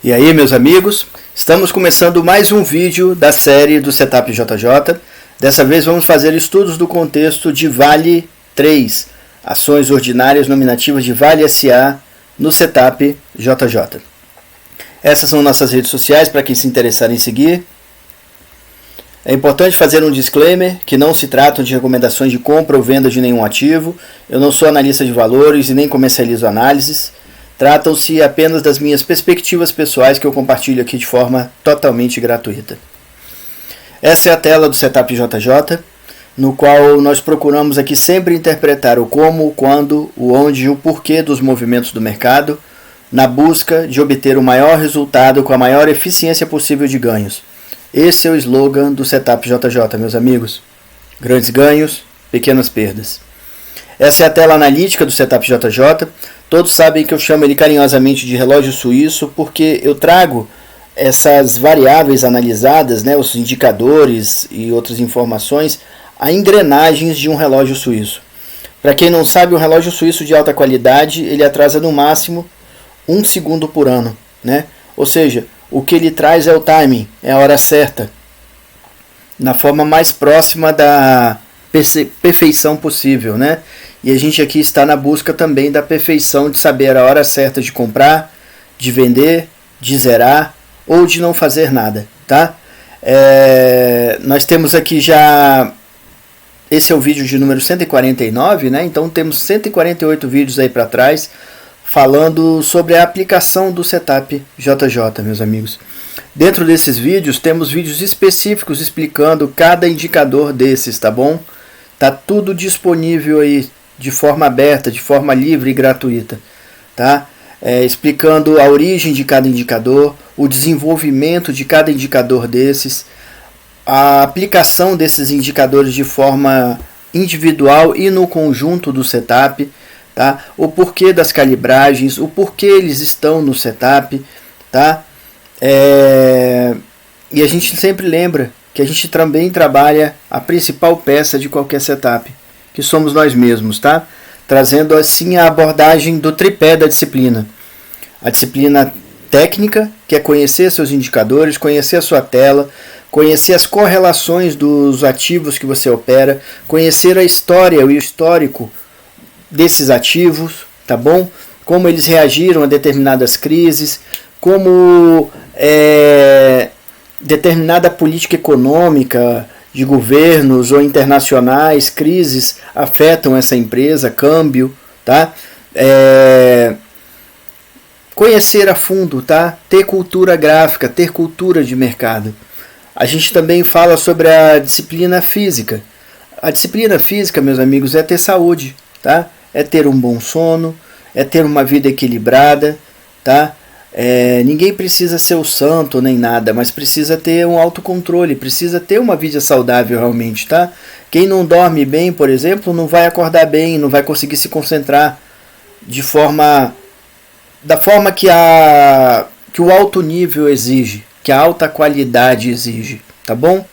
E aí, meus amigos, estamos começando mais um vídeo da série do Setup JJ. Dessa vez vamos fazer estudos do contexto de Vale 3, ações ordinárias nominativas de Vale SA no Setup JJ. Essas são nossas redes sociais para quem se interessar em seguir. É importante fazer um disclaimer que não se tratam de recomendações de compra ou venda de nenhum ativo. Eu não sou analista de valores e nem comercializo análises. Tratam-se apenas das minhas perspectivas pessoais que eu compartilho aqui de forma totalmente gratuita. Essa é a tela do Setup JJ, no qual nós procuramos aqui sempre interpretar o como, o quando, o onde e o porquê dos movimentos do mercado, na busca de obter o maior resultado com a maior eficiência possível de ganhos. Esse é o slogan do Setup JJ, meus amigos. Grandes ganhos, pequenas perdas. Essa é a tela analítica do Setup JJ. Todos sabem que eu chamo ele carinhosamente de relógio suíço porque eu trago essas variáveis analisadas, os indicadores e outras informações, a engrenagens de um relógio suíço. Para quem não sabe, um relógio suíço de alta qualidade, ele atrasa no máximo 1 segundo por ano, Ou seja, o que ele traz é o timing, é a hora certa, na forma mais próxima da perfeição possível, E a gente aqui está na busca também da perfeição de saber a hora certa de comprar, de vender, de zerar ou de não fazer nada, tá? Nós temos aqui já, esse é o vídeo de número 149, Então temos 148 vídeos aí para trás falando sobre a aplicação do Setup JJ, meus amigos. Dentro desses vídeos temos vídeos específicos explicando cada indicador desses, tá bom? Tá tudo disponível aí de forma aberta, de forma livre e gratuita, tá? Explicando a origem de cada indicador, o desenvolvimento de cada indicador desses, a aplicação desses indicadores de forma individual e no conjunto do setup, tá? O porquê das calibragens, o porquê eles estão no setup, tá? E a gente sempre lembra que a gente também trabalha a principal peça de qualquer setup, que somos nós mesmos, tá? Trazendo assim a abordagem do tripé da disciplina. A disciplina técnica, que é conhecer seus indicadores, conhecer a sua tela, conhecer as correlações dos ativos que você opera, conhecer a história e o histórico desses ativos, tá bom? Como eles reagiram a determinadas crises, como determinada política econômica de governos ou internacionais, crises afetam essa empresa, câmbio, tá? Conhecer a fundo, tá? Ter cultura gráfica, ter cultura de mercado. A gente também fala sobre a disciplina física. A disciplina física, meus amigos, é ter saúde, tá? É ter um bom sono, é ter uma vida equilibrada, tá? Ninguém precisa ser o santo nem nada, mas precisa ter um autocontrole, precisa ter uma vida saudável realmente, tá? Quem não dorme bem, por exemplo, não vai acordar bem, não vai conseguir se concentrar da forma que o alto nível exige, que a alta qualidade exige, tá bom?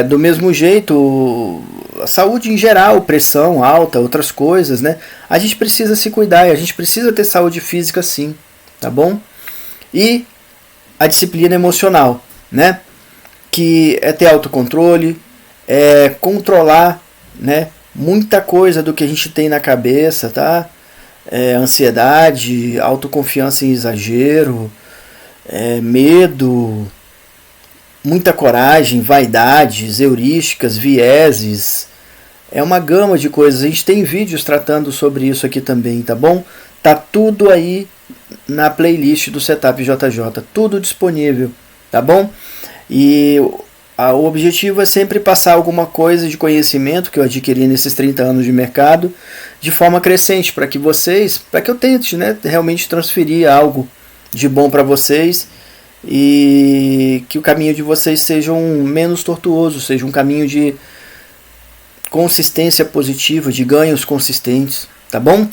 Do mesmo jeito, a saúde em geral, pressão alta, outras coisas, A gente precisa se cuidar e a gente precisa ter saúde física sim, tá bom? E a disciplina emocional, Que é ter autocontrole, é controlar, muita coisa do que a gente tem na cabeça, tá? Ansiedade, autoconfiança em exagero, medo, muita coragem, vaidades, heurísticas, vieses. É uma gama de coisas. A gente tem vídeos tratando sobre isso aqui também, tá bom? Tá tudo aí na playlist do Setup JJ, tudo disponível, tá bom? E o objetivo é sempre passar alguma coisa de conhecimento que eu adquiri nesses 30 anos de mercado de forma crescente, para que eu tente, realmente transferir algo de bom para vocês e que o caminho de vocês seja menos tortuoso, seja um caminho de consistência positiva, de ganhos consistentes, tá bom?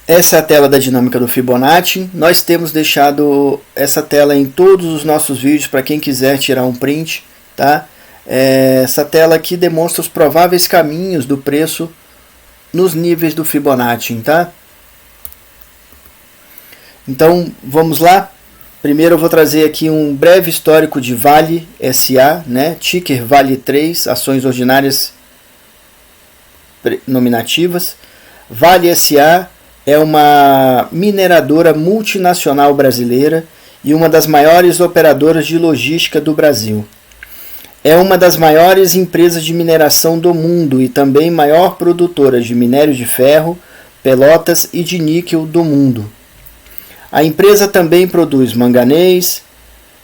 Essa é a tela da dinâmica do Fibonacci. Nós temos deixado essa tela em todos os nossos vídeos para quem quiser tirar um print, tá? Essa tela aqui demonstra os prováveis caminhos do preço nos níveis do Fibonacci, tá? Então vamos lá. Primeiro eu vou trazer aqui um breve histórico de Vale SA, né? Ticker Vale 3, ações ordinárias nominativas. Vale SA é uma mineradora multinacional brasileira e uma das maiores operadoras de logística do Brasil. É uma das maiores empresas de mineração do mundo e também maior produtora de minério de ferro, pelotas e de níquel do mundo. A empresa também produz manganês,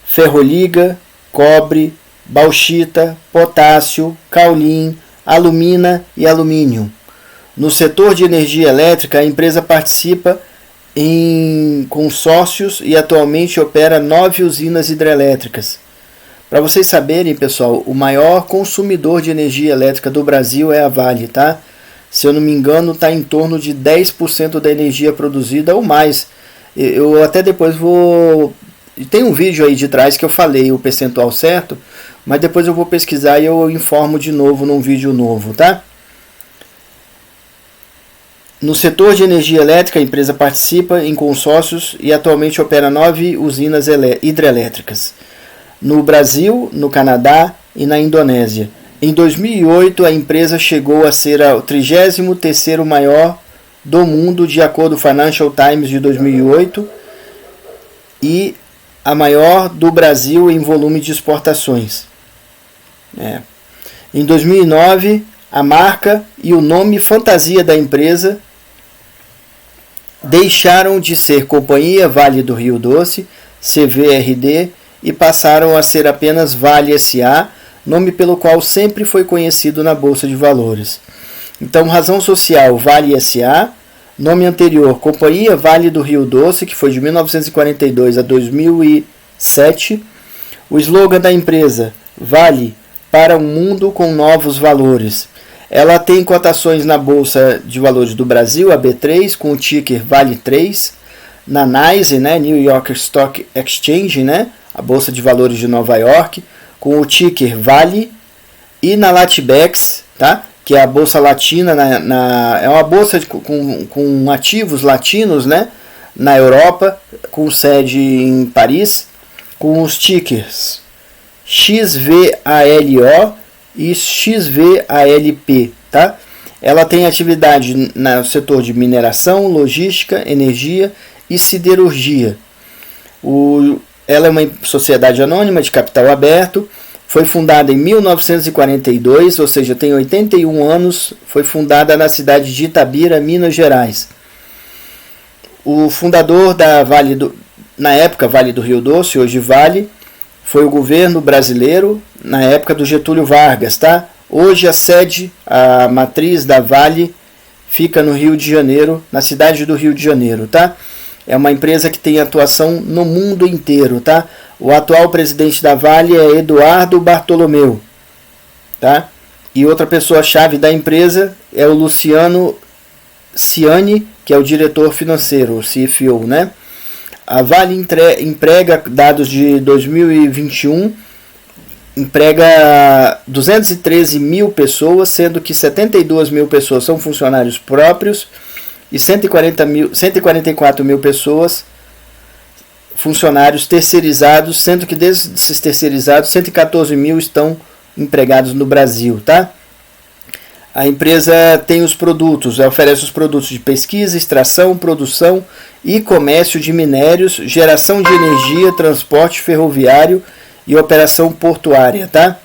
ferroliga, cobre, bauxita, potássio, caulim, alumina e alumínio. No setor de energia elétrica, a empresa participa em consórcios e atualmente opera 9 usinas hidrelétricas. Para vocês saberem, pessoal, o maior consumidor de energia elétrica do Brasil é a Vale, tá? Se eu não me engano, está em torno de 10% da energia produzida ou mais. Eu até depois vou... Tem um vídeo aí de trás que eu falei o percentual certo, mas depois eu vou pesquisar e eu informo de novo num vídeo novo, tá? No setor de energia elétrica, a empresa participa em consórcios e atualmente opera 9 usinas hidrelétricas. No Brasil, no Canadá e na Indonésia. Em 2008, a empresa chegou a ser o 33º maior do mundo, de acordo com o Financial Times de 2008, e a maior do Brasil em volume de exportações. Em 2009, a marca e o nome fantasia da empresa deixaram de ser Companhia Vale do Rio Doce, CVRD, e passaram a ser apenas Vale SA, nome pelo qual sempre foi conhecido na Bolsa de Valores. Então, razão social, Vale SA, nome anterior, Companhia Vale do Rio Doce, que foi de 1942 a 2007. O slogan da empresa, Vale para um mundo com novos valores. Ela tem cotações na Bolsa de Valores do Brasil, a B3, com o ticker Vale 3, na NYSE, né, New York Stock Exchange, né, a Bolsa de Valores de Nova York, com o ticker Vale, e na Latbex, tá? Que é a bolsa latina, é uma bolsa com ativos latinos, né? Na Europa, com sede em Paris, com os tickers XVALO e XVALP, tá? Ela tem atividade no setor de mineração, logística, energia e siderurgia. Ela é uma sociedade anônima de capital aberto. Foi fundada em 1942, ou seja, tem 81 anos. Foi fundada na cidade de Itabira, Minas Gerais. O fundador da na época Vale do Rio Doce, hoje Vale, foi o governo brasileiro na época do Getúlio Vargas, tá? Hoje a sede, a matriz da Vale fica no Rio de Janeiro, na cidade do Rio de Janeiro, tá? É uma empresa que tem atuação no mundo inteiro, tá? O atual presidente da Vale é Eduardo Bartolomeu, tá? E outra pessoa-chave da empresa é o Luciano Ciani, que é o diretor financeiro, o CFO, né? A Vale emprega, dados de 2021, emprega 213 mil pessoas, sendo que 72 mil pessoas são funcionários próprios e 144 mil pessoas funcionários terceirizados, sendo que desses terceirizados, 114 mil estão empregados no Brasil, tá? A empresa tem os produtos, oferece os produtos de pesquisa, extração, produção e comércio de minérios, geração de energia, transporte ferroviário e operação portuária, tá?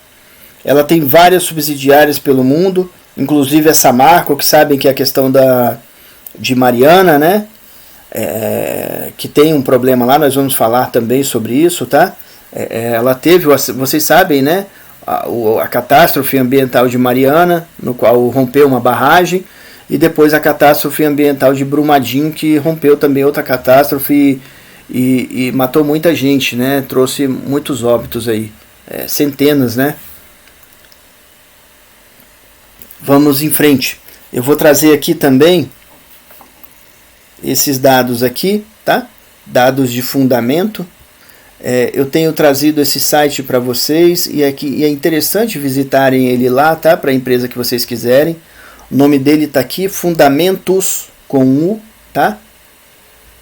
Ela tem várias subsidiárias pelo mundo, inclusive a Samarco, que sabem que é a questão de Mariana, né? Que tem um problema lá, nós vamos falar também sobre isso, tá? Ela teve, vocês sabem, né? A catástrofe ambiental de Mariana, no qual rompeu uma barragem, e depois a catástrofe ambiental de Brumadinho, que rompeu também outra catástrofe e matou muita gente, né? Trouxe muitos óbitos aí, centenas, né? Vamos em frente. Eu vou trazer aqui também esses dados aqui, tá? Dados de fundamento. Eu tenho trazido esse site para vocês e é interessante visitarem ele lá, tá? Para a empresa que vocês quiserem. O nome dele está aqui, Fundamentos com U, tá?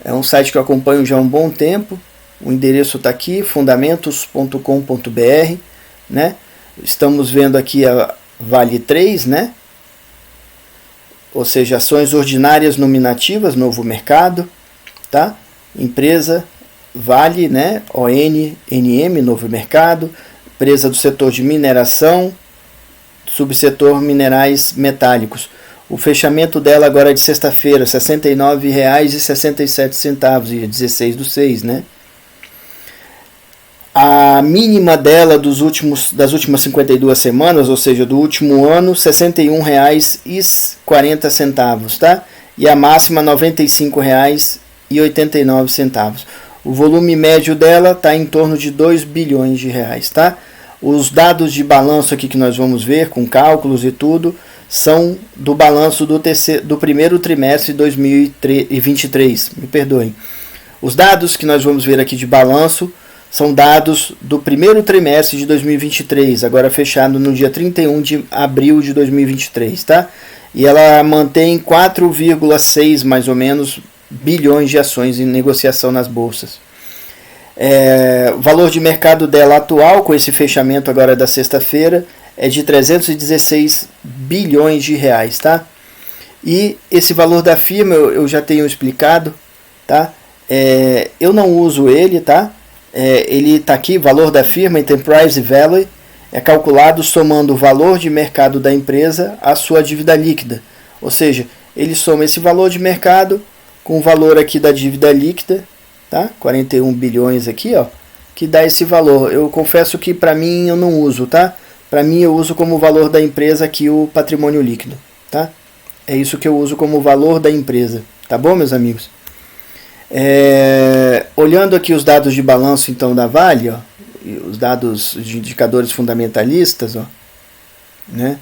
É um site que eu acompanho já há um bom tempo. O endereço está aqui, fundamentos.com.br, né? Estamos vendo aqui a Vale 3, né? Ou seja, ações ordinárias nominativas, novo mercado, tá? Empresa Vale, né? ONNM, novo mercado. Empresa do setor de mineração, subsetor minerais metálicos. O fechamento dela agora é de sexta-feira, R$ 69,67, dia 16/6, né? A mínima dela das últimas 52 semanas, ou seja, do último ano, R$ 61,40, tá? E a máxima R$ 95,89. O volume médio dela está em torno de 2 bilhões de reais, tá? Os dados de balanço aqui que nós vamos ver, com cálculos e tudo, são do balanço do primeiro trimestre de 2023. Me perdoem. Os dados que nós vamos ver aqui de balanço são dados do primeiro trimestre de 2023, agora fechado no dia 31 de abril de 2023, tá? E ela mantém 4,6 mais ou menos bilhões de ações em negociação nas bolsas. O valor de mercado dela atual, com esse fechamento agora da sexta-feira, é de 316 bilhões de reais, tá? E esse valor da firma eu já tenho explicado, tá? Eu não uso ele, tá? Ele está aqui, valor da firma, Enterprise Value, é calculado somando o valor de mercado da empresa à sua dívida líquida. Ou seja, ele soma esse valor de mercado com o valor aqui da dívida líquida, tá? 41 bilhões aqui, ó, que dá esse valor. Eu confesso que para mim eu não uso, tá? Para mim eu uso como valor da empresa aqui o patrimônio líquido, tá? É isso que eu uso como valor da empresa, tá bom, meus amigos? Olhando aqui os dados de balanço então da Vale, ó, os dados de indicadores fundamentalistas, ó, né?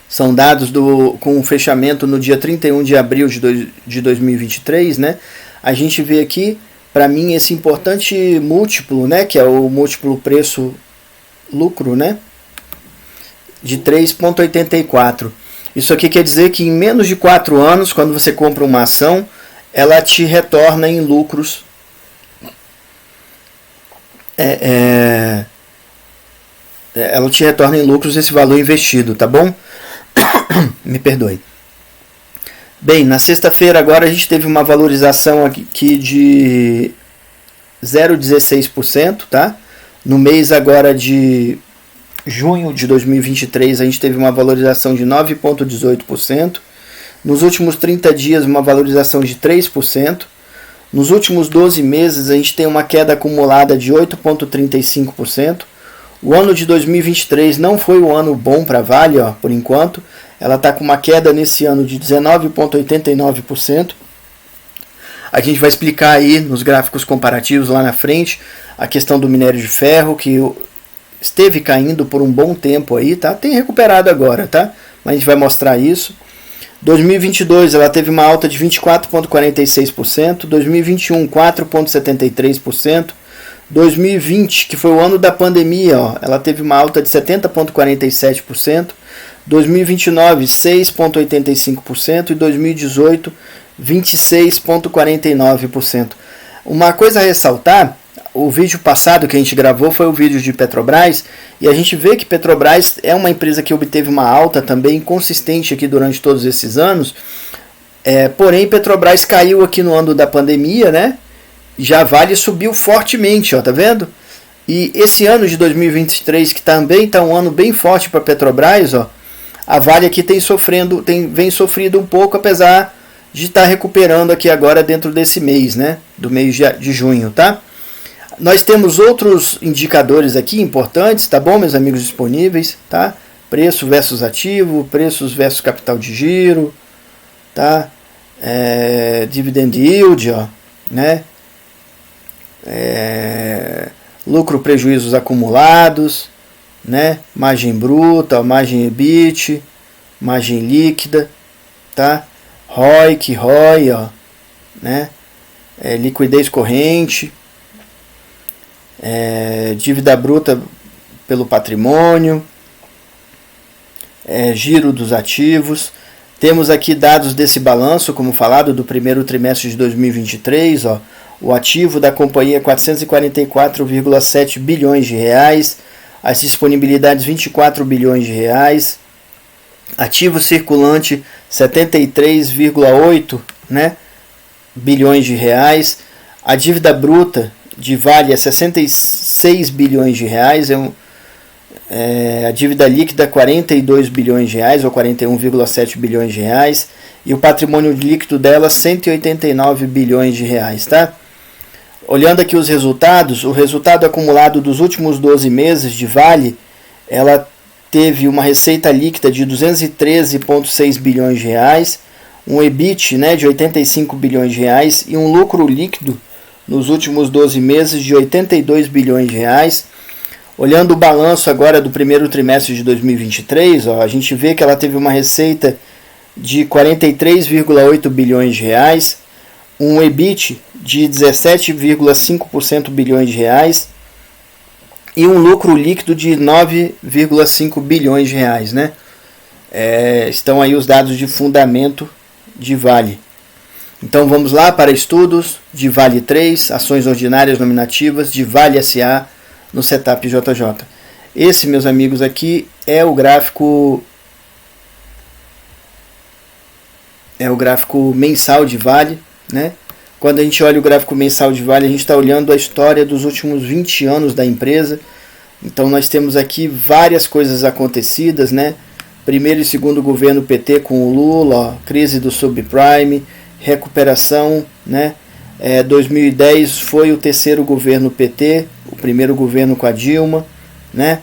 São dados com o fechamento no dia 31 de abril de 2023, né? A gente vê aqui, para mim, esse importante múltiplo, né? Que é o múltiplo preço-lucro, né? De 3,84. Isso aqui quer dizer que em menos de 4 anos, quando você compra uma ação, ela te retorna em lucros. Ela te retorna em lucros esse valor investido, tá bom? Me perdoe. Bem, na sexta-feira agora a gente teve uma valorização aqui de 0,16%, tá? No mês agora de junho de 2023 a gente teve uma valorização de 9,18%. Nos últimos 30 dias uma valorização de 3%. Nos últimos 12 meses a gente tem uma queda acumulada de 8,35%. O ano de 2023 não foi um ano bom para a Vale, ó, por enquanto. Ela está com uma queda nesse ano de 19,89%. A gente vai explicar aí nos gráficos comparativos lá na frente a questão do minério de ferro, que esteve caindo por um bom tempo aí, tá? Tem recuperado agora, tá? Mas a gente vai mostrar isso. 2022 ela teve uma alta de 24,46%, 2021 4,73%, 2020, que foi o ano da pandemia, ó, ela teve uma alta de 70,47%, 2029 6,85% e 2018 26,49%. Uma coisa a ressaltar, o vídeo passado que a gente gravou foi o vídeo de Petrobras, e a gente vê que Petrobras é uma empresa que obteve uma alta também consistente aqui durante todos esses anos, porém Petrobras caiu aqui no ano da pandemia, né? Já Vale subiu fortemente, ó, tá vendo? E esse ano de 2023, que também está um ano bem forte para Petrobras, ó, a Vale aqui vem sofrido um pouco, apesar de estar recuperando aqui agora dentro desse mês, né? Do mês de junho, tá? Nós temos outros indicadores aqui importantes, tá bom, meus amigos, disponíveis, tá? Preço versus ativo, preços versus capital de giro, tá? Dividend yield, ó, né? Lucro, prejuízos acumulados, né? Margem bruta, margem EBIT, margem líquida, tá? ROIC, ROI, ó, né? Liquidez corrente, dívida bruta pelo patrimônio, giro dos ativos. Temos aqui dados desse balanço, como falado, do primeiro trimestre de 2023. Ó, o ativo da companhia é 444,7 bilhões de reais, as disponibilidades 24 bilhões de reais, ativo circulante 73,8, né, bilhões de reais, a dívida bruta de Vale é 66 bilhões de reais, a dívida líquida 42 bilhões de reais, ou 41,7 bilhões de reais, e o patrimônio líquido dela 189 bilhões de reais, tá? Olhando aqui os resultados, o resultado acumulado dos últimos 12 meses de Vale, ela teve uma receita líquida de 213,6 bilhões de reais, um EBIT, né, de 85 bilhões de reais e um lucro líquido nos últimos 12 meses de 82 bilhões de reais. Olhando o balanço agora do primeiro trimestre de 2023, ó, a gente vê que ela teve uma receita de 43,8 bilhões de reais, um EBIT de 17,5% bilhões de reais e um lucro líquido de 9,5 bilhões de reais, né? Estão aí os dados de fundamento de Vale. Então vamos lá para estudos de Vale 3, ações ordinárias nominativas de Vale SA no Setup JJ. Esse, meus amigos, aqui é o gráfico mensal de Vale, né? Quando a gente olha o gráfico mensal de Vale, a gente está olhando a história dos últimos 20 anos da empresa. Então nós temos aqui várias coisas acontecidas, né? Primeiro e segundo governo PT com o Lula, ó, crise do subprime, recuperação, né? 2010 foi o terceiro governo PT, o primeiro governo com a Dilma, né?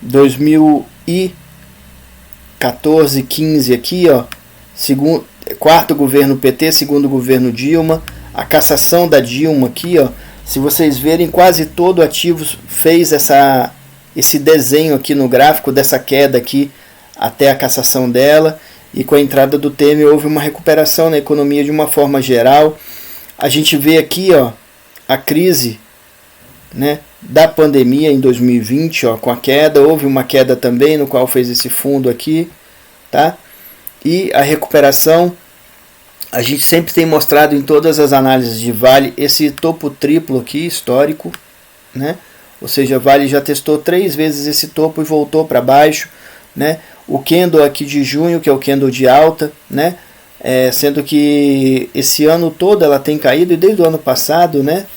2014, 15 aqui, ó, quarto governo PT, segundo governo Dilma, a cassação da Dilma aqui, ó. Se vocês verem, quase todo ativo fez esse desenho aqui no gráfico dessa queda aqui até a cassação dela, e com a entrada do Temer houve uma recuperação na economia de uma forma geral. A gente vê aqui, ó, a crise, né, da pandemia em 2020, ó, com a queda, houve uma queda também no qual fez esse fundo aqui, tá? E a recuperação, a gente sempre tem mostrado em todas as análises de Vale esse topo triplo aqui, histórico, né? Ou seja, Vale já testou 3 vezes esse topo e voltou para baixo, né? O candle aqui de junho, que é o candle de alta, né? Sendo que esse ano todo ela tem caído, e desde o ano passado, né?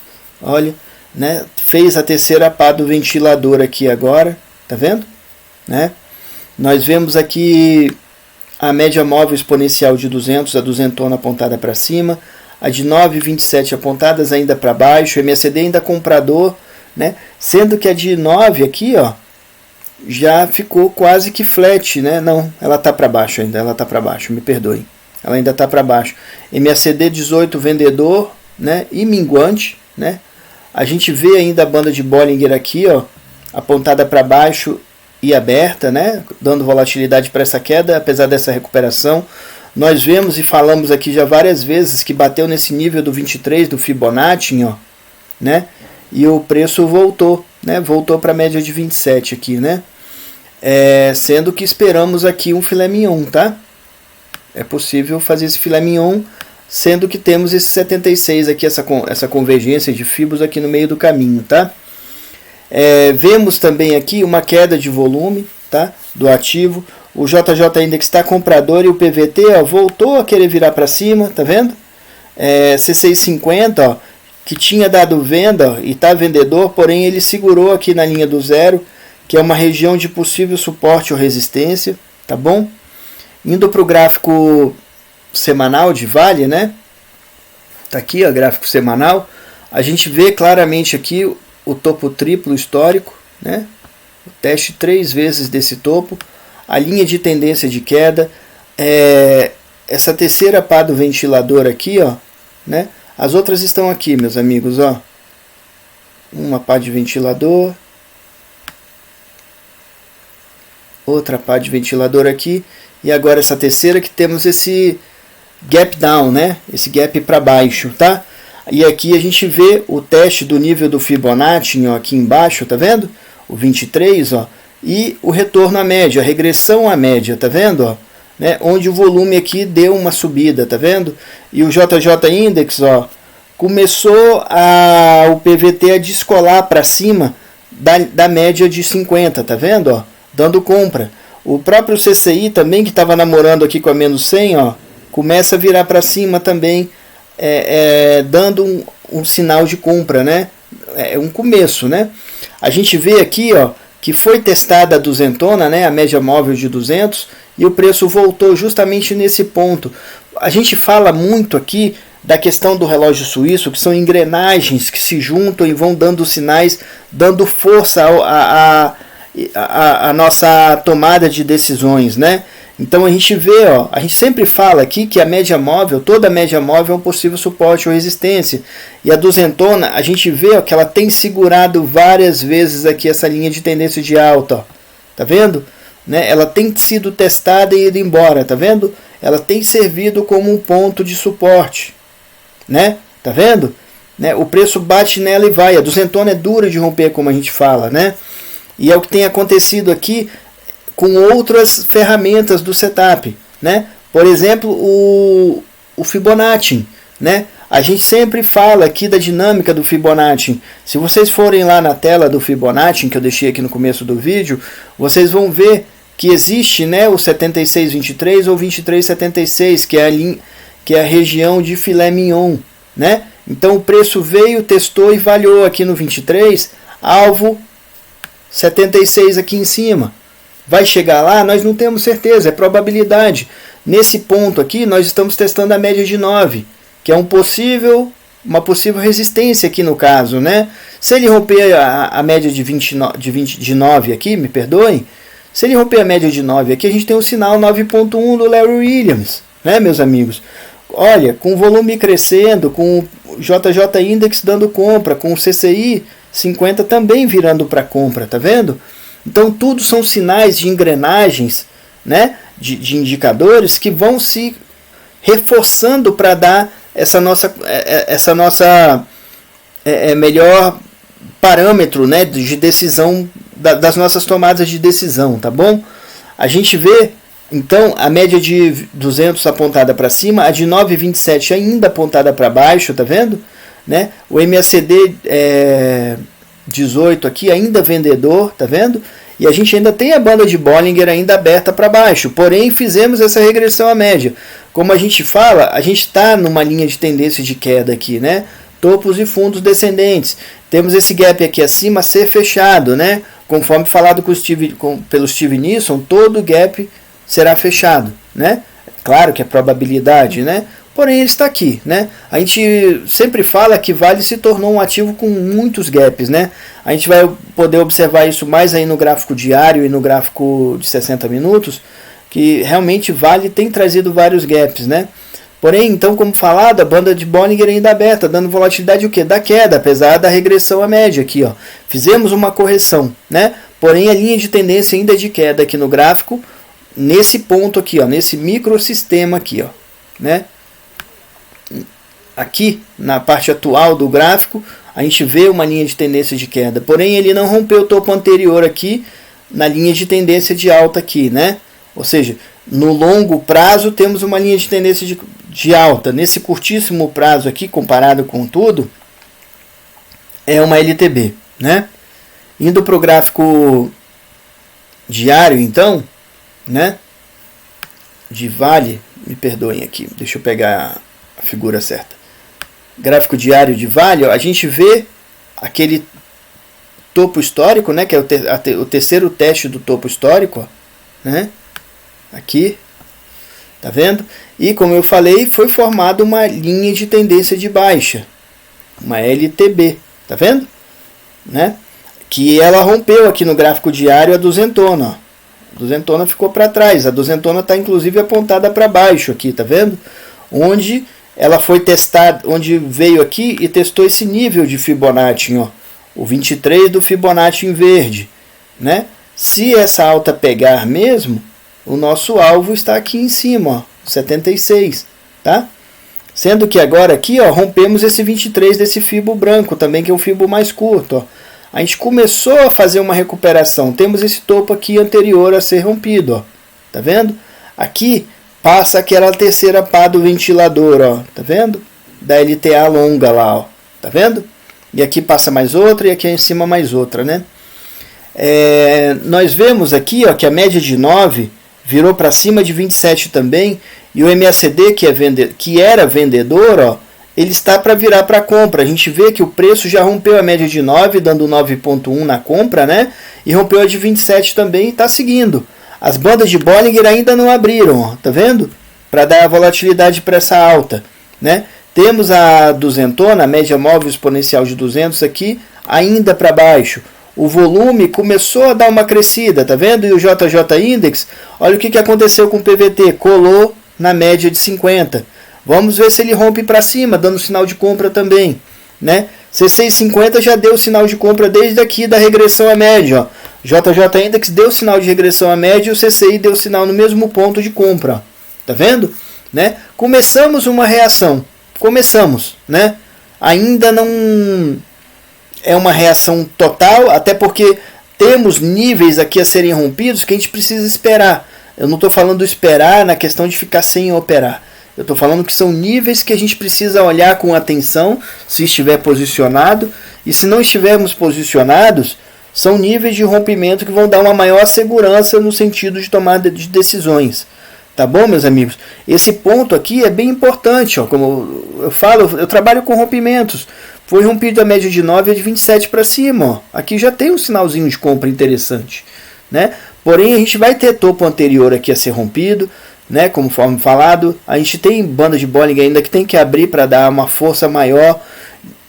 Olha, né? Fez a terceira pá do ventilador aqui agora, tá vendo? Né? Nós vemos aqui a média móvel exponencial de 200 a 200 apontada para cima, a de 9,27 apontadas ainda para baixo, o MACD ainda comprador, né? Sendo que a de 9 aqui, ó, já ficou quase que flat, né? Não, ela está para baixo ainda, ela está para baixo, me perdoem. Ela ainda está para baixo. MACD 18 vendedor, né? E minguante, né? A gente vê ainda a banda de Bollinger aqui, ó, apontada para baixo e aberta, né? Dando volatilidade para essa queda, apesar dessa recuperação. Nós vemos e falamos aqui já várias vezes que bateu nesse nível do 23 do Fibonacci, ó, né? E o preço voltou, né? Voltou para a média de 27 aqui, né? Sendo que esperamos aqui um filé mignon, tá? É possível fazer esse filé mignon, sendo que temos esse 76 aqui, essa convergência de fibos aqui no meio do caminho, tá? Vemos também aqui uma queda de volume, tá? Do ativo. O JJ Index está comprador e o PVT, ó, voltou a querer virar para cima, tá vendo? C650, ó, que tinha dado venda, ó, e está vendedor, porém ele segurou aqui na linha do zero, que é uma região de possível suporte ou resistência, tá bom? Indo para o gráfico semanal de Vale, né? Tá aqui, ó, gráfico semanal. A gente vê claramente aqui o topo triplo histórico, né? O teste 3 vezes desse topo. A linha de tendência de queda. Essa terceira pá do ventilador aqui, ó, né? As outras estão aqui, meus amigos, ó. Uma pá de ventilador. Outra pá de ventilador aqui. E agora essa terceira que temos esse gap down, né? Esse gap para baixo, tá? E aqui a gente vê o teste do nível do Fibonacci, ó, aqui embaixo, tá vendo? O 23, ó. E o retorno à média, a regressão à média, tá vendo? Ó? né, onde o volume aqui deu uma subida, tá vendo? E o JJ Index, ó, começou o PVT a descolar para cima da média de 50, tá vendo? Ó, dando compra. O próprio CCI também, que estava namorando aqui com a menos 100, ó, começa a virar para cima também, dando um sinal de compra, né? É um começo, né? A gente vê aqui, ó, que foi testada a duzentona, né, a média móvel de 200, e o preço voltou justamente nesse ponto. A gente fala muito aqui da questão do relógio suíço, que são engrenagens que se juntam e vão dando sinais, dando força à nossa tomada de decisões, né? Então a gente vê, ó, a gente sempre fala aqui que a média móvel, toda média móvel é um possível suporte ou resistência. E a duzentona, a gente vê, ó, que ela tem segurado várias vezes aqui essa linha de tendência de alta, ó. Tá vendo? Né? Ela tem sido testada e ido embora, tá vendo? Ela tem servido como um ponto de suporte, né? Tá vendo? Né? O preço bate nela e vai. A duzentona é dura de romper, como a gente fala, né? E é o que tem acontecido aqui com outras ferramentas do setup, né? Por exemplo, o Fibonacci, né? A gente sempre fala aqui da dinâmica do Fibonacci. Se vocês forem lá na tela do Fibonacci, que eu deixei aqui no começo do vídeo, vocês vão ver que existe, né, o 7623 ou 2376, que é a região de filé mignon, né? Então o preço veio, testou e valhou aqui no 23, alvo 76 aqui em cima. Vai chegar lá? Nós não temos certeza, é probabilidade. Nesse ponto aqui, nós estamos testando a média de 9, que é uma possível resistência aqui no caso, né? Se ele romper a média de 9 aqui, me perdoem, se ele romper a média de 9 aqui, a gente tem o sinal 9.1 do Larry Williams, né, meus amigos? Olha, com o volume crescendo, com o JJ Index dando compra, com o CCI 50 também virando para compra, tá vendo? Então tudo são sinais de engrenagens, né, de indicadores que vão se reforçando para dar essa nossa melhor parâmetro, né, de decisão das nossas tomadas de decisão, tá bom? A gente vê então a média de 200 apontada para cima, a de 9,27 ainda apontada para baixo, tá vendo? Né? O MACD 18 aqui ainda vendedor, tá vendo? E a gente ainda tem a banda de Bollinger ainda aberta para baixo, porém fizemos essa regressão à média. Como a gente fala, a gente está numa linha de tendência de queda aqui, né? Topos e fundos descendentes. Temos esse gap aqui acima a ser fechado, né? Conforme falado pelo Steve Nielsen, todo gap será fechado, né? Claro que é probabilidade, né? Porém ele está aqui, né? A gente sempre fala que Vale se tornou um ativo com muitos gaps, né? A gente vai poder observar isso mais aí no gráfico diário e no gráfico de 60 minutos, que realmente Vale tem trazido vários gaps, né? Porém, então, como falado, a banda de Bollinger ainda aberta, dando volatilidade o quê? Da queda, apesar da regressão à média aqui, ó. Fizemos uma correção, né? Porém, a linha de tendência ainda é de queda aqui no gráfico, nesse ponto aqui, ó, nesse microsistema aqui, ó, né? Aqui, na parte atual do gráfico, a gente vê uma linha de tendência de queda. Porém, ele não rompeu o topo anterior aqui, na linha de tendência de alta aqui, né? Ou seja, no longo prazo temos uma linha de tendência de alta. Nesse curtíssimo prazo aqui, comparado com tudo, é uma LTB, né? Indo para o gráfico diário, então, né? De Vale, me perdoem aqui, deixa eu pegar a figura certa. Gráfico diário de Vale, ó, a gente vê aquele topo histórico, né? Que é o terceiro teste do topo histórico, ó, né? Aqui, tá vendo? E como eu falei, foi formada uma linha de tendência de baixa, uma LTB, tá vendo? Né? Que ela rompeu aqui no gráfico diário a duzentona, ó. A duzentona ficou para trás, a duzentona está inclusive apontada para baixo aqui, tá vendo? Onde ela foi testada, onde veio aqui e testou esse nível de Fibonacci, ó, o 23 do Fibonacci em verde, né? Se essa alta pegar mesmo, o nosso alvo está aqui em cima, ó, 76, tá? Sendo que agora aqui, ó, rompemos esse 23 desse fibo branco também, que é um fibo mais curto, ó. A gente começou a fazer uma recuperação. Temos esse topo aqui anterior a ser rompido, ó. Tá vendo? Aqui passa aquela terceira pá do ventilador, ó, tá vendo? Da LTA longa lá, ó, tá vendo? E aqui passa mais outra e aqui em cima mais outra, né? Nós vemos aqui, ó, que a média de 9 virou para cima de 27 também, e o MACD, que era vendedor, ó, ele está para virar para compra. A gente vê que o preço já rompeu a média de 9, dando 9,1 na compra, né? E rompeu a de 27 também e está seguindo. As bandas de Bollinger ainda não abriram, ó, tá vendo? Para dar a volatilidade para essa alta, né? Temos a duzentona, a média móvel exponencial de 200 aqui, ainda para baixo. O volume começou a dar uma crescida, tá vendo? E o JJ Index, olha o que aconteceu com o PVT, colou na média de 50. Vamos ver se ele rompe para cima, dando sinal de compra também, né? C650 já deu sinal de compra desde aqui da regressão à média, ó. JJ Index deu sinal de regressão à média e o CCI deu sinal no mesmo ponto de compra, tá vendo? Né? Começamos uma reação. Começamos, né? Ainda não é uma reação total, até porque temos níveis aqui a serem rompidos que a gente precisa esperar. Eu não estou falando esperar na questão de ficar sem operar. Eu estou falando que são níveis que a gente precisa olhar com atenção se estiver posicionado. E se não estivermos posicionados, são níveis de rompimento que vão dar uma maior segurança no sentido de tomada de decisões. Tá bom, meus amigos? Esse ponto aqui é bem importante, ó. Como eu falo, eu trabalho com rompimentos. Foi rompido a média de 9 e de 27 para cima, ó. Aqui já tem um sinalzinho de compra interessante, né? Porém, a gente vai ter topo anterior aqui a ser rompido, né? Conforme falado, a gente tem banda de Bollinger ainda que tem que abrir para dar uma força maior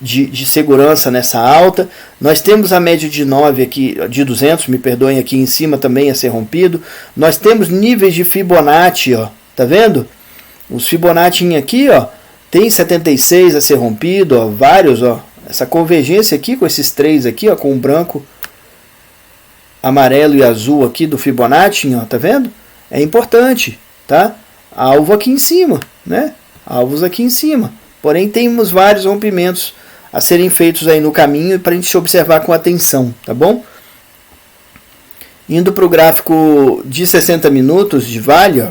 de segurança nessa alta. Nós temos a média de 9 aqui, de 200, me perdoem, aqui em cima também a ser rompido. Nós temos níveis de Fibonacci, ó, tá vendo? Os Fibonacci aqui, ó, tem 76 a ser rompido, ó, vários, ó. Essa convergência aqui com esses três aqui, ó, com o branco, amarelo e azul aqui do Fibonacci, ó, tá vendo? É importante, tá? Alvo aqui em cima, né? Alvos aqui em cima. Porém, temos vários rompimentos a serem feitos aí no caminho para a gente observar com atenção, tá bom? Indo para o gráfico de 60 minutos de Vale, ó,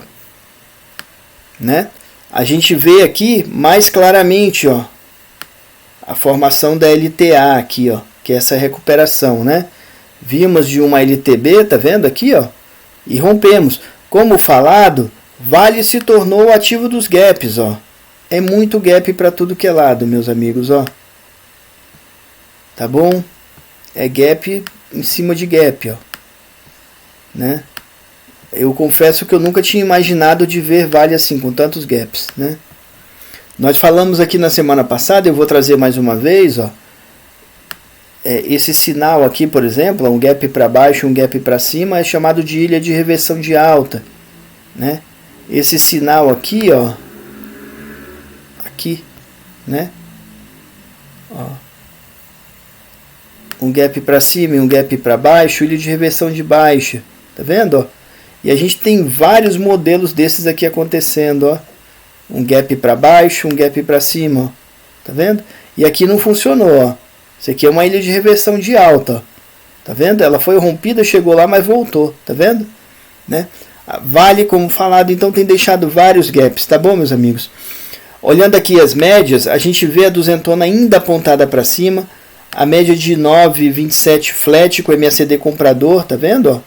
né? A gente vê aqui mais claramente, ó, a formação da LTA aqui, ó, que é essa recuperação, né? Vimos de uma LTB, tá vendo aqui, ó, e rompemos. Como falado, Vale se tornou o ativo dos gaps, ó. É muito gap para tudo que é lado, meus amigos, ó. Tá bom? É gap em cima de gap, ó. Né? Eu confesso que eu nunca tinha imaginado de ver Vale assim, com tantos gaps, né? Nós falamos aqui na semana passada, eu vou trazer mais uma vez, ó. Esse sinal aqui, por exemplo, um gap para baixo, um gap para cima, é chamado de ilha de reversão de alta, né? Esse sinal aqui, ó, aqui, né? Ó. Um gap para cima e um gap para baixo, ilha de reversão de baixa, tá vendo, ó? E a gente tem vários modelos desses aqui acontecendo, ó. Um gap para baixo, um gap para cima, ó. Tá vendo? E aqui não funcionou, ó. Isso aqui é uma ilha de reversão de alta, ó. Tá vendo? Ela foi rompida, chegou lá, mas voltou, tá vendo? Né? Vale, como falado, então tem deixado vários gaps, tá bom, meus amigos? Olhando aqui as médias, a gente vê a duzentona ainda apontada para cima, a média de 9,27 flat com MACD comprador, tá vendo, ó?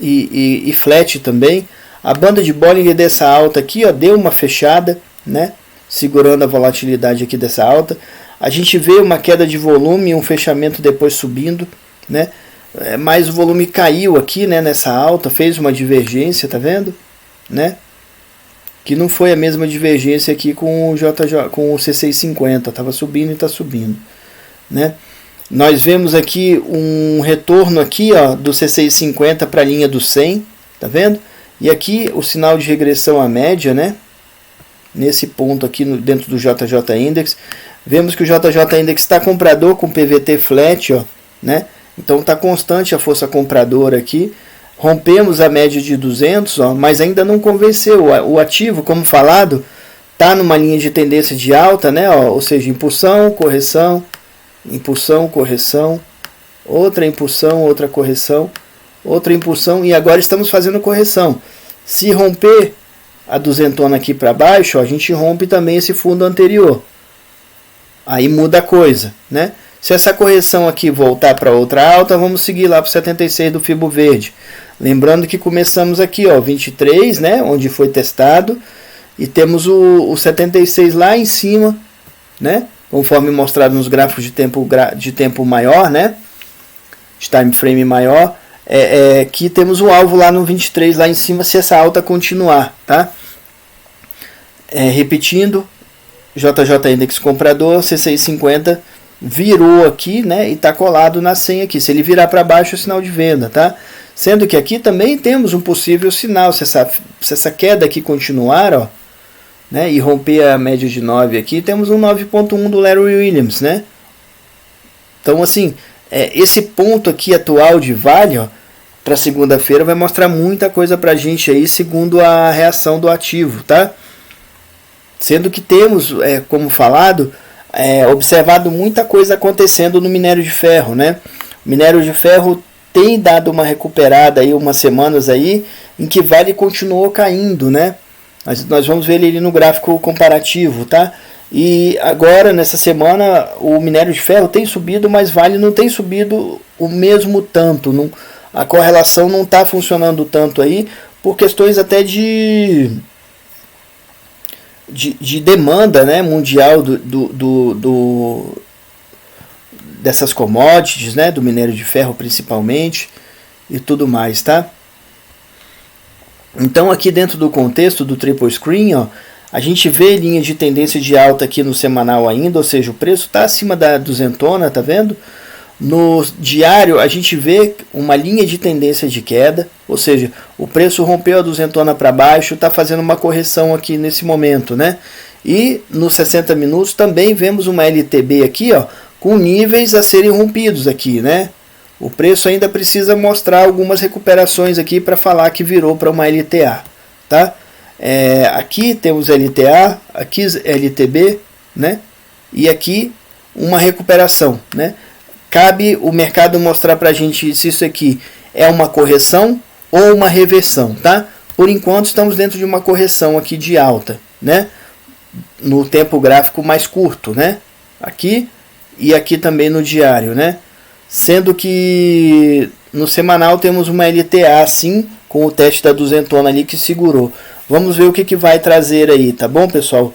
E flat também. A banda de Bollinger dessa alta aqui, ó, deu uma fechada, né? Segurando a volatilidade aqui dessa alta. A gente vê uma queda de volume e um fechamento depois subindo, né? Mas o volume caiu aqui, né, nessa alta, fez uma divergência, tá vendo? Né? Que não foi a mesma divergência aqui com o C650, estava subindo e está subindo, né? Nós vemos aqui um retorno aqui, ó, do C650 para a linha do 100, tá vendo? E aqui o sinal de regressão à média, né? Nesse ponto aqui dentro do JJ Index, vemos que o JJ Index está comprador com PVT flat, ó, né? Então está constante a força compradora aqui. Rompemos a média de 200, ó, mas ainda não convenceu. O ativo, como falado, está numa linha de tendência de alta, né? Ó, ou seja, impulsão, correção, outra impulsão, outra correção, outra impulsão, e agora estamos fazendo correção. Se romper a duzentona aqui para baixo, ó, a gente rompe também esse fundo anterior. Aí muda a coisa, né? Se essa correção aqui voltar para outra alta, vamos seguir lá para o 76 do Fibo Verde. Lembrando que começamos aqui, ó, 23, né, onde foi testado, e temos o 76 lá em cima, né, conforme mostrado nos gráficos de tempo maior, né, de time frame maior, que temos o alvo lá no 23 lá em cima, se essa alta continuar, tá? Repetindo, JJ Index comprador, C650 virou aqui, né, e está colado na 100 aqui. Se ele virar para baixo, é sinal de venda, tá? Sendo que aqui também temos um possível sinal, se essa queda aqui continuar, ó, né, e romper a média de 9 aqui, temos um 9.1 do Larry Williams, né? Então, assim, esse ponto aqui atual de Vale, ó, para segunda-feira vai mostrar muita coisa para a gente aí, segundo a reação do ativo, tá? Sendo que temos, como falado, observado muita coisa acontecendo no minério de ferro, né? O minério de ferro tem dado uma recuperada aí, umas semanas aí, em que Vale continuou caindo, né? Mas nós vamos ver ele no gráfico comparativo, tá? E agora, nessa semana, o minério de ferro tem subido, mas Vale não tem subido o mesmo tanto. A correlação não está funcionando tanto aí, por questões até de demanda, né, mundial dessas commodities, né, do minério de ferro principalmente e tudo mais, tá? Então aqui dentro do contexto do triple screen, ó, a gente vê linha de tendência de alta aqui no semanal ainda, ou seja, o preço está acima da duzentona, tá vendo? No diário a gente vê uma linha de tendência de queda, ou seja, o preço rompeu a duzentona para baixo, está fazendo uma correção aqui nesse momento, né? E nos 60 minutos também vemos uma LTB aqui, ó, com níveis a serem rompidos aqui, né? O preço ainda precisa mostrar algumas recuperações aqui para falar que virou para uma LTA, tá? Aqui temos LTA, aqui LTB, né? E aqui uma recuperação, né? Cabe o mercado mostrar para a gente se isso aqui é uma correção ou uma reversão, tá? Por enquanto estamos dentro de uma correção aqui de alta, né? No tempo gráfico mais curto, né? Aqui e aqui também no diário, né? Sendo que no semanal temos uma LTA assim, com o teste da duzentona ali que segurou. Vamos ver o que vai trazer aí, tá bom, pessoal?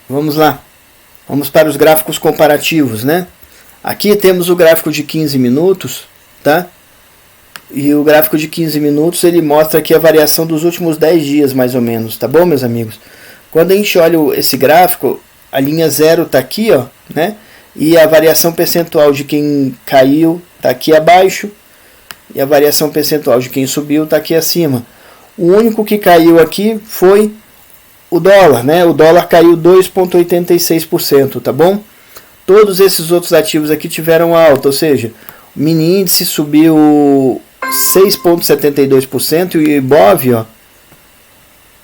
Vamos lá. Vamos para os gráficos comparativos, né? Aqui temos o gráfico de 15 minutos, tá? E o gráfico de 15 minutos, ele mostra aqui a variação dos últimos 10 dias, mais ou menos, tá bom, meus amigos? Quando a gente olha esse gráfico, a linha 0 tá aqui, ó, né? E a variação percentual de quem caiu tá aqui abaixo, e a variação percentual de quem subiu tá aqui acima. O único que caiu aqui foi o dólar, né? O dólar caiu 2,86%, tá bom? Todos esses outros ativos aqui tiveram alta, ou seja, o mini índice subiu 6,72% e o Ibov, ó,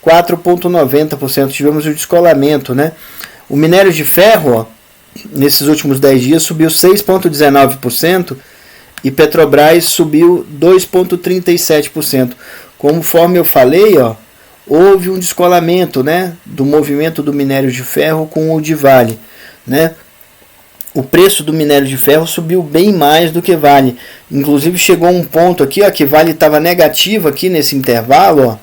4,90%. Tivemos o descolamento, né? O minério de ferro, ó, nesses últimos 10 dias subiu 6,19% e Petrobras subiu 2,37%. Conforme eu falei, ó, houve um descolamento, né, do movimento do minério de ferro com o de Vale, né? O preço do minério de ferro subiu bem mais do que Vale. Inclusive chegou um ponto aqui, ó, que Vale estava negativo aqui nesse intervalo, ó,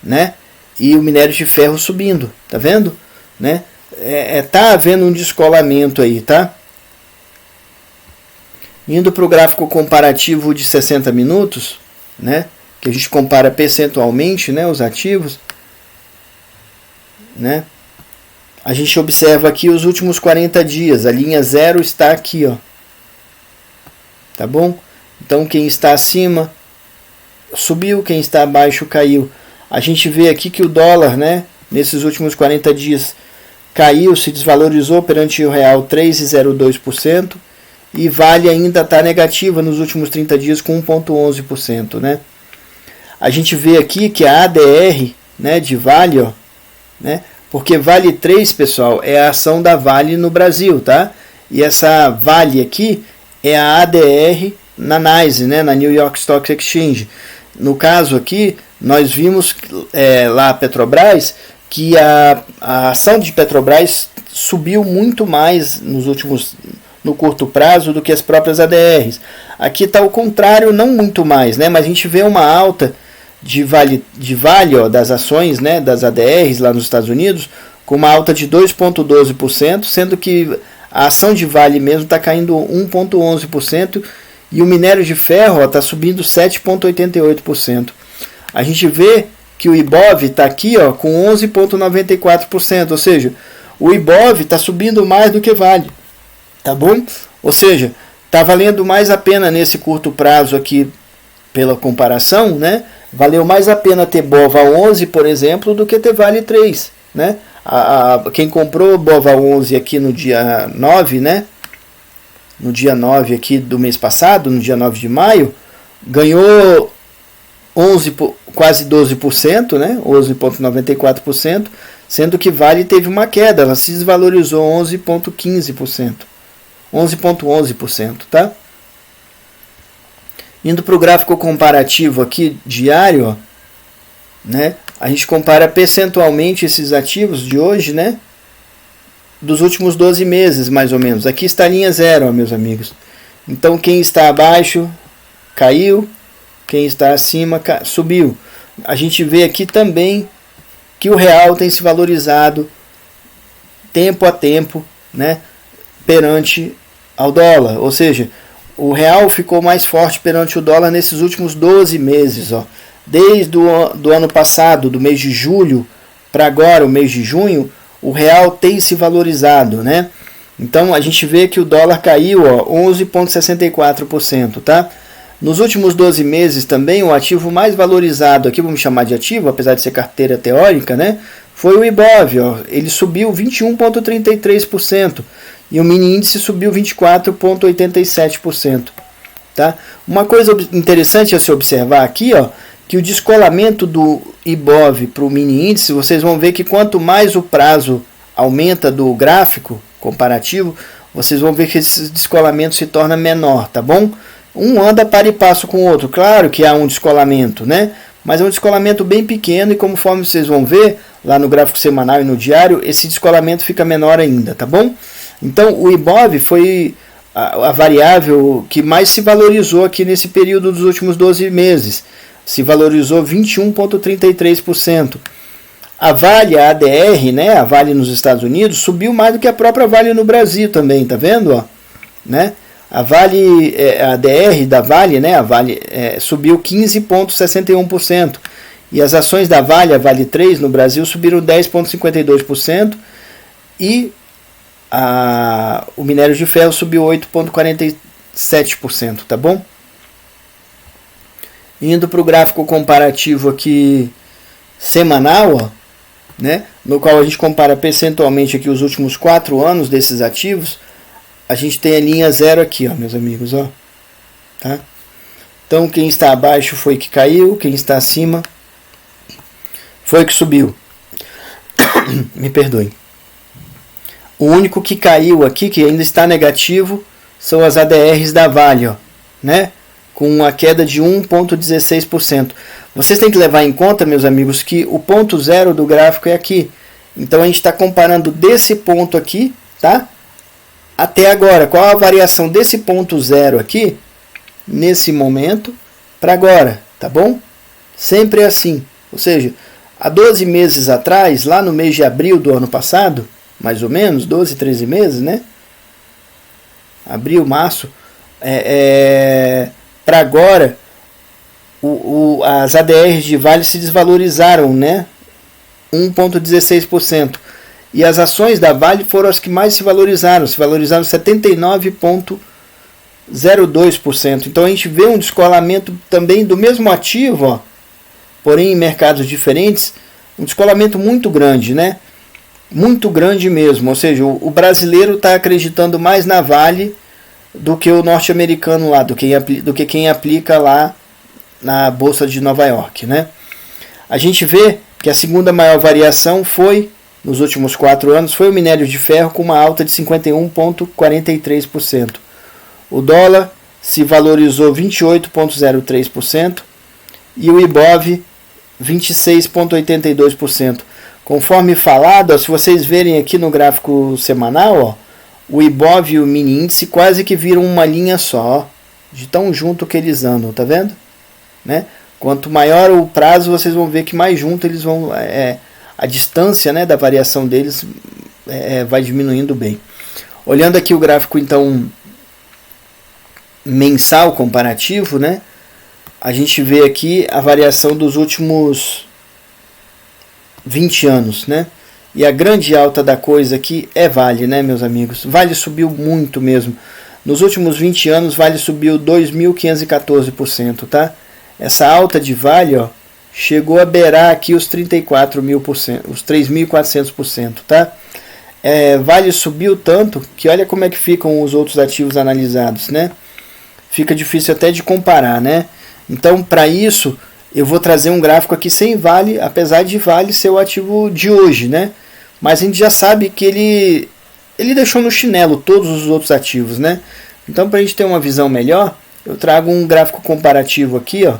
né? E o minério de ferro subindo, tá vendo? Né? Tá havendo um descolamento aí, tá? Indo para o gráfico comparativo de 60 minutos, né? Que a gente compara percentualmente, né, os ativos, né? A gente observa aqui os últimos 40 dias, a linha 0 está aqui, ó. Tá bom? Então quem está acima subiu, quem está abaixo caiu. A gente vê aqui que o dólar, né, nesses últimos 40 dias caiu, se desvalorizou perante o real 3,02%, e Vale ainda está negativa nos últimos 30 dias com 1,11%, né? A gente vê aqui que a ADR, né, de Vale, ó, né, porque Vale 3, pessoal, é a ação da Vale no Brasil, tá? E essa Vale aqui é a ADR na NYSE, né, na New York Stock Exchange. No caso aqui, nós vimos lá a Petrobras, que a ação de Petrobras subiu muito mais no curto prazo do que as próprias ADRs. Aqui está o contrário, não muito mais, né, mas a gente vê uma alta de vale das ações, né, das ADRs lá nos Estados Unidos, com uma alta de 2,12%, sendo que a ação de Vale mesmo está caindo 1,11%, e o minério de ferro está subindo 7,88%. A gente vê que o Ibov está aqui com 11,94%, ou seja, o Ibov está subindo mais do que Vale, tá bom? Ou seja, está valendo mais a pena nesse curto prazo aqui, pela comparação, né? Valeu mais a pena ter BOVA 11, por exemplo, do que ter Vale 3, né? Quem comprou BOVA 11 aqui no dia 9, né? No dia 9 aqui do mês passado, no dia 9 de maio, ganhou quase 12%, né? 11,94%, sendo que Vale teve uma queda, ela se desvalorizou 11,15%. 11,11%, tá? Indo para o gráfico comparativo aqui, diário, ó, né? A gente compara percentualmente esses ativos de hoje, né? Dos últimos 12 meses, mais ou menos. Aqui está a linha zero, ó, meus amigos. Então, quem está abaixo, caiu. Quem está acima, subiu. A gente vê aqui também que o real tem se valorizado tempo a tempo, né? Perante ao dólar. Ou seja, o real ficou mais forte perante o dólar nesses últimos 12 meses, ó. Desde do ano passado, do mês de julho, para agora, o mês de junho, o real tem se valorizado, né? Então a gente vê que o dólar caiu 11,64%, tá? Nos últimos 12 meses também, o ativo mais valorizado, aqui vamos chamar de ativo, apesar de ser carteira teórica, né? Foi o Ibov, ó. Ele subiu 21,33% e o mini índice subiu 24,87%, tá? Uma coisa interessante a se observar aqui, ó, que o descolamento do Ibov para o mini índice, vocês vão ver que quanto mais o prazo aumenta do gráfico comparativo, vocês vão ver que esse descolamento se torna menor, tá bom? Um anda para e passo com o outro, claro que há um descolamento, né? Mas é um descolamento bem pequeno e conforme vocês vão ver lá no gráfico semanal e no diário, esse descolamento fica menor ainda, tá bom? Então o Ibov foi a variável que mais se valorizou aqui nesse período dos últimos 12 meses. Se valorizou 21,33%. A Vale, a ADR, né, a Vale nos Estados Unidos, subiu mais do que a própria Vale no Brasil também, tá vendo? Ó? Né? A Vale, a ADR da Vale, né, a Vale subiu 15,61%. E as ações da Vale, a Vale 3 no Brasil, subiram 10,52%. E o minério de ferro subiu 8,47%, tá bom? Indo para o gráfico comparativo aqui semanal, ó, né, no qual a gente compara percentualmente aqui os últimos 4 anos desses ativos, a gente tem a linha zero aqui, ó, meus amigos, ó, tá? Então quem está abaixo foi que caiu, quem está acima foi que subiu. Me perdoem. O único que caiu aqui, que ainda está negativo, são as ADRs da Vale, ó, né? Com uma queda de 1,16%. Vocês têm que levar em conta, meus amigos, que o ponto zero do gráfico é aqui. Então a gente está comparando desse ponto aqui, tá? Até agora. Qual a variação desse ponto zero aqui, nesse momento, para agora, tá bom? Sempre é assim. Ou seja, há 12 meses atrás, lá no mês de abril do ano passado, mais ou menos, 12, 13 meses, né? Abril, março, para agora, as ADRs de Vale se desvalorizaram, né? 1,16%. E as ações da Vale foram as que mais se valorizaram 79,02%. Então a gente vê um descolamento também do mesmo ativo, ó, porém em mercados diferentes, um descolamento muito grande, né? Muito grande mesmo. Ou seja, o brasileiro está acreditando mais na Vale do que o norte-americano lá, do que quem aplica lá na Bolsa de Nova York, né? A gente vê que a segunda maior variação foi, nos últimos 4 anos, foi o minério de ferro com uma alta de 51,43%. O dólar se valorizou 28,03% e o Ibov 26,82%. Conforme falado, ó, se vocês verem aqui no gráfico semanal, ó, o Ibov e o mini índice quase que viram uma linha só, ó, de tão junto que eles andam, tá vendo? Né? Quanto maior o prazo, vocês vão ver que mais junto eles vão, a distância, né, da variação deles vai diminuindo bem. Olhando aqui o gráfico então mensal comparativo, né, a gente vê aqui a variação dos últimos 20 anos, né? E a grande alta da coisa aqui é Vale, né, meus amigos? Vale subiu muito mesmo. Nos últimos 20 anos, Vale subiu 2.514%, tá? Essa alta de Vale, ó, chegou a beirar aqui os 34.000%, os 3.400%, tá? Vale subiu tanto que olha como é que ficam os outros ativos analisados, né? Fica difícil até de comparar, né? Então, para isso, eu vou trazer um gráfico aqui sem Vale, apesar de Vale ser o ativo de hoje, né? Mas a gente já sabe que ele deixou no chinelo todos os outros ativos, né? Então, para a gente ter uma visão melhor, eu trago um gráfico comparativo aqui, ó,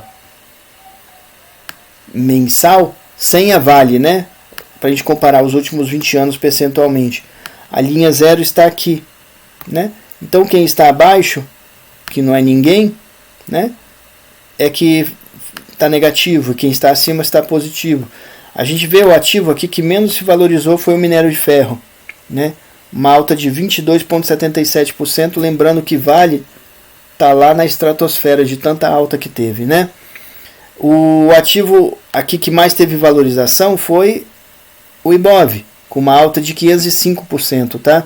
mensal, sem a Vale, né? Para a gente comparar os últimos 20 anos percentualmente. A linha 0 está aqui, né? Então, quem está abaixo, que não é ninguém, né? É que está negativo, quem está acima está positivo. A gente vê o ativo aqui que menos se valorizou foi o minério de ferro, né? Uma alta de 22,77%, lembrando que Vale está lá na estratosfera de tanta alta que teve, né? O ativo aqui que mais teve valorização foi o Ibov, com uma alta de 505%, tá?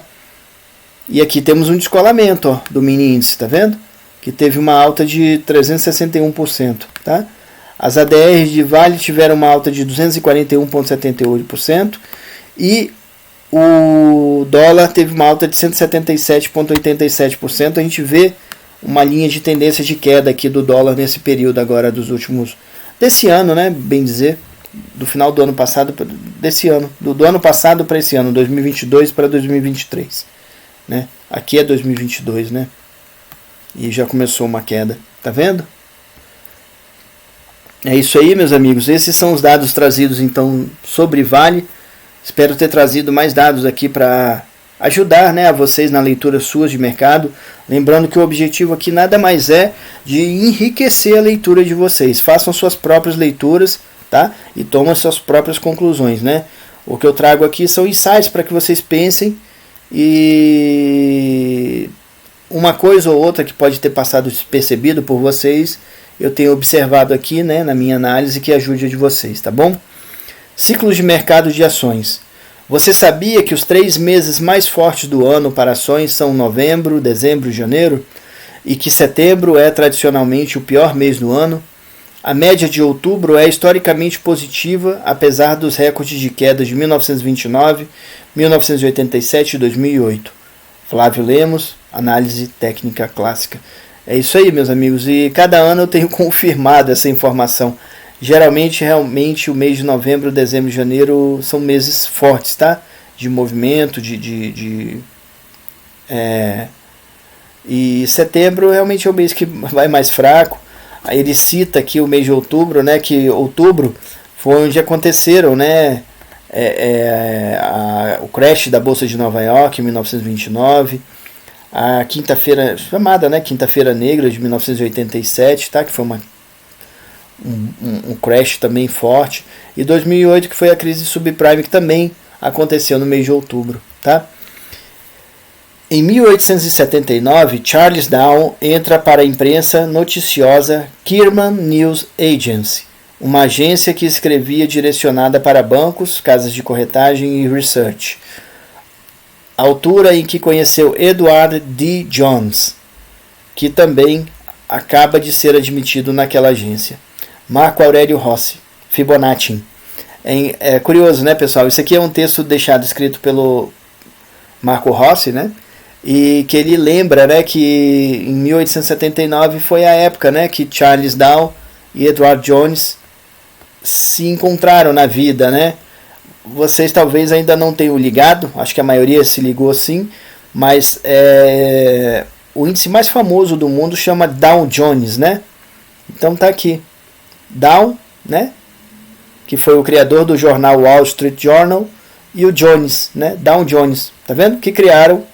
E aqui temos um descolamento, ó, do mini índice, tá vendo? Que teve uma alta de 361%, tá? As ADRs de Vale tiveram uma alta de 241,78% e o dólar teve uma alta de 177,87%. A gente vê uma linha de tendência de queda aqui do dólar nesse período agora desse ano, né, bem dizer, do final do ano passado, desse ano, do ano passado para esse ano, 2022 para 2023, né? Aqui é 2022, né? E já começou uma queda, tá vendo? É isso aí, meus amigos. Esses são os dados trazidos então sobre Vale. Espero ter trazido mais dados aqui para ajudar, né, a vocês na leitura suas de mercado. Lembrando que o objetivo aqui nada mais é de enriquecer a leitura de vocês. Façam suas próprias leituras, tá? E tomem suas próprias conclusões, né? O que eu trago aqui são insights para que vocês pensem e uma coisa ou outra que pode ter passado despercebido por vocês, eu tenho observado aqui, né, na minha análise, que ajude a de vocês, tá bom? Ciclos de mercado de ações. Você sabia que os 3 meses mais fortes do ano para ações são novembro, dezembro e janeiro? E que setembro é tradicionalmente o pior mês do ano? A média de outubro é historicamente positiva, apesar dos recordes de queda de 1929, 1987 e 2008. Flávio Lemos, Análise Técnica Clássica. É isso aí, meus amigos, e cada ano eu tenho confirmado essa informação. Geralmente, realmente, o mês de novembro, dezembro e janeiro são meses fortes, tá? De movimento, e setembro realmente é o mês que vai mais fraco. Aí ele cita aqui o mês de outubro, né? Que outubro foi onde aconteceram, né? O crash da Bolsa de Nova York em 1929. A quinta-feira, chamada, né, Quinta-feira Negra de 1987, tá? Que foi um crash também forte. E 2008, que foi a crise subprime, que também aconteceu no mês de outubro, tá? Em 1879, Charles Dow entra para a imprensa noticiosa Kirman News Agency, uma agência que escrevia direcionada para bancos, casas de corretagem e research. Altura em que conheceu Edward D. Jones, que também acaba de ser admitido naquela agência. Marco Aurélio Rossi, Fibonacci. É curioso, né, pessoal? Isso aqui é um texto deixado escrito pelo Marco Rossi, né? E que ele lembra, né, que em 1879 foi a época, né, que Charles Dow e Edward Jones se encontraram na vida, né? Vocês talvez ainda não tenham ligado, acho que a maioria se ligou sim, mas o índice mais famoso do mundo chama Dow Jones, né? Então tá aqui. Dow, né? Que foi o criador do jornal Wall Street Journal, e o Jones, né? Dow Jones, tá vendo? Que criaram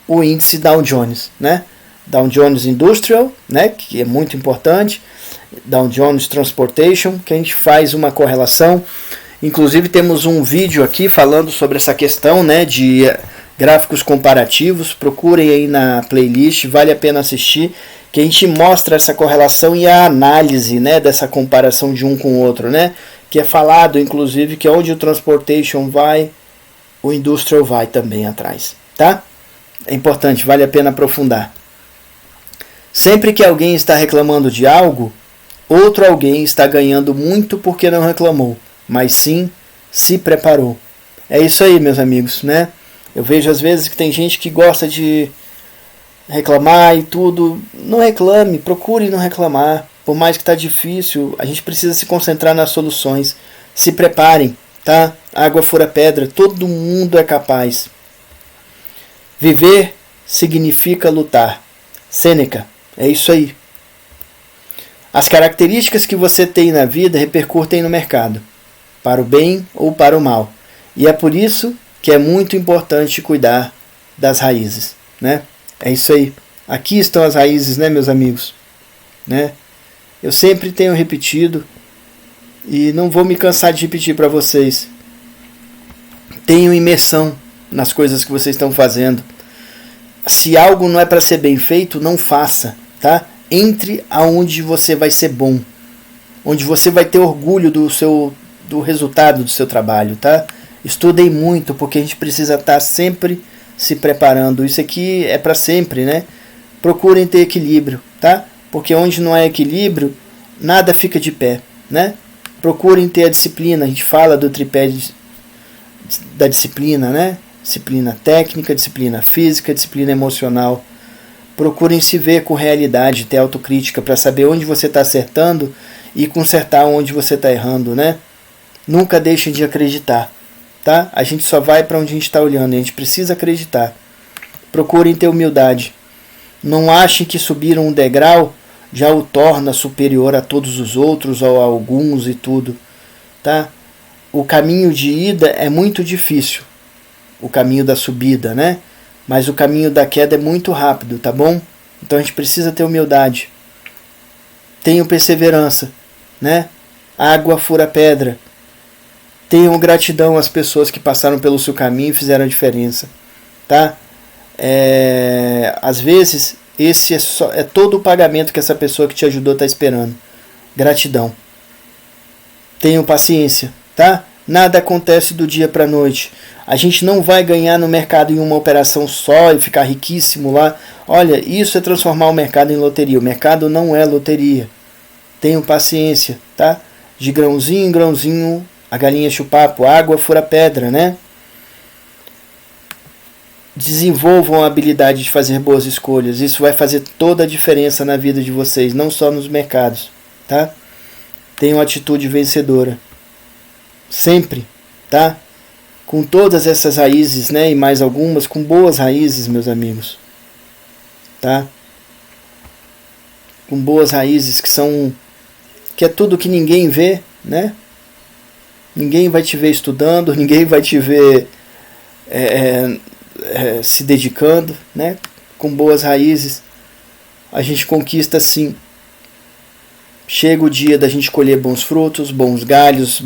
o índice Dow Jones, né? Dow Jones Industrial, né? Que é muito importante. Dow Jones Transportation, que a gente faz uma correlação. Inclusive temos um vídeo aqui falando sobre essa questão, né, de gráficos comparativos. Procurem aí na playlist, vale a pena assistir, que a gente mostra essa correlação e a análise, né, dessa comparação de um com o outro, né, que é falado inclusive que onde o Transportation vai, o Industrial vai também atrás, tá? É importante, vale a pena aprofundar. Sempre que alguém está reclamando de algo, outro alguém está ganhando muito porque não reclamou, mas sim se preparou. É isso aí, meus amigos, né? Eu vejo às vezes que tem gente que gosta de reclamar e tudo. Não reclame, procure não reclamar. Por mais que está difícil, a gente precisa se concentrar nas soluções. Se preparem, tá? Água fura pedra, todo mundo é capaz. Viver significa lutar. Sêneca, é isso aí. As características que você tem na vida repercutem no mercado, para o bem ou para o mal. E é por isso que é muito importante cuidar das raízes, né? É isso aí. Aqui estão as raízes, né, meus amigos? Né? Eu sempre tenho repetido e não vou me cansar de repetir para vocês. Tenham imersão nas coisas que vocês estão fazendo. Se algo não é para ser bem feito, não faça, tá? Entre aonde você vai ser bom, onde você vai ter orgulho do resultado do seu trabalho, tá? Estudem muito, porque a gente precisa estar sempre se preparando. Isso aqui é para sempre, né? Procurem ter equilíbrio, tá? Porque onde não há equilíbrio, nada fica de pé, né? Procurem ter a disciplina. A gente fala do tripé da disciplina, né? Disciplina técnica, disciplina física, disciplina emocional. Procurem se ver com realidade, ter autocrítica para saber onde você está acertando e consertar onde você está errando, né? Nunca deixem de acreditar, tá? A gente só vai para onde a gente está olhando, a gente precisa acreditar. Procurem ter humildade. Não achem que subiram um degrau já o torna superior a todos os outros ou a alguns e tudo, tá? O caminho de ida é muito difícil, o caminho da subida, né? Mas o caminho da queda é muito rápido, tá bom? Então a gente precisa ter humildade. Tenham perseverança, né? Água fura pedra. Tenham gratidão às pessoas que passaram pelo seu caminho e fizeram a diferença, tá? Às vezes esse é todo o pagamento que essa pessoa que te ajudou está esperando. Gratidão. Tenham paciência, tá? Nada acontece do dia para a noite. A gente não vai ganhar no mercado em uma operação só e ficar riquíssimo lá. Olha, isso é transformar o mercado em loteria. O mercado não é loteria. Tenham paciência, tá? De grãozinho em grãozinho, a galinha chupapo, água fura pedra, né? Desenvolvam a habilidade de fazer boas escolhas. Isso vai fazer toda a diferença na vida de vocês, não só nos mercados, tá? Tenham atitude vencedora. Sempre, tá? Com todas essas raízes, né, e mais algumas, com boas raízes, meus amigos, tá? Com boas raízes que é tudo que ninguém vê, né? Ninguém vai te ver estudando, ninguém vai te ver se dedicando, né? Com boas raízes, a gente conquista sim. Chega o dia da gente colher bons frutos, bons galhos,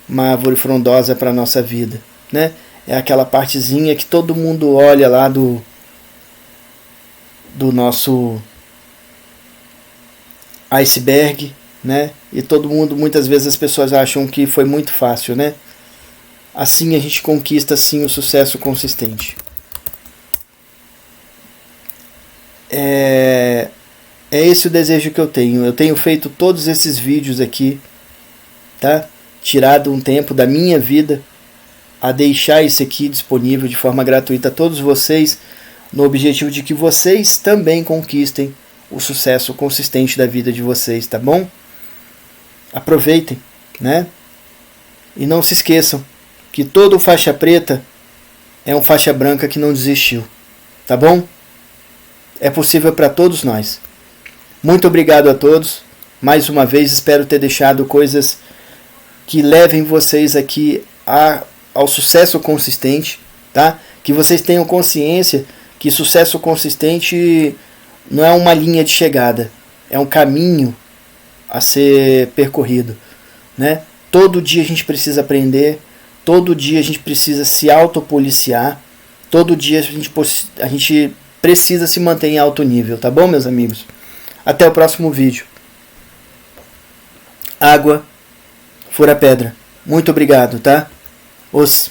uma árvore frondosa para a nossa vida, né? É aquela partezinha que todo mundo olha lá do nosso iceberg, né? E todo mundo, muitas vezes as pessoas acham que foi muito fácil, né? Assim a gente conquista sim o sucesso consistente. É esse o desejo que eu tenho. Eu tenho feito todos esses vídeos aqui, tá? Tirado um tempo da minha vida a deixar isso aqui disponível de forma gratuita a todos vocês, no objetivo de que vocês também conquistem o sucesso consistente da vida de vocês, tá bom? Aproveitem, né? E não se esqueçam que todo faixa preta é um faixa branca que não desistiu, tá bom? é possível para todos nós. Muito obrigado a todos. Mais uma vez, espero ter deixado coisas que levem vocês aqui ao sucesso consistente, tá? Que vocês tenham consciência que sucesso consistente não é uma linha de chegada, é um caminho a ser percorrido, né? Todo dia a gente precisa aprender, todo dia a gente precisa se autopoliciar, todo dia a gente precisa se manter em alto nível, tá bom, meus amigos? Até o próximo vídeo. Água, fura pedra. Muito obrigado, tá? Os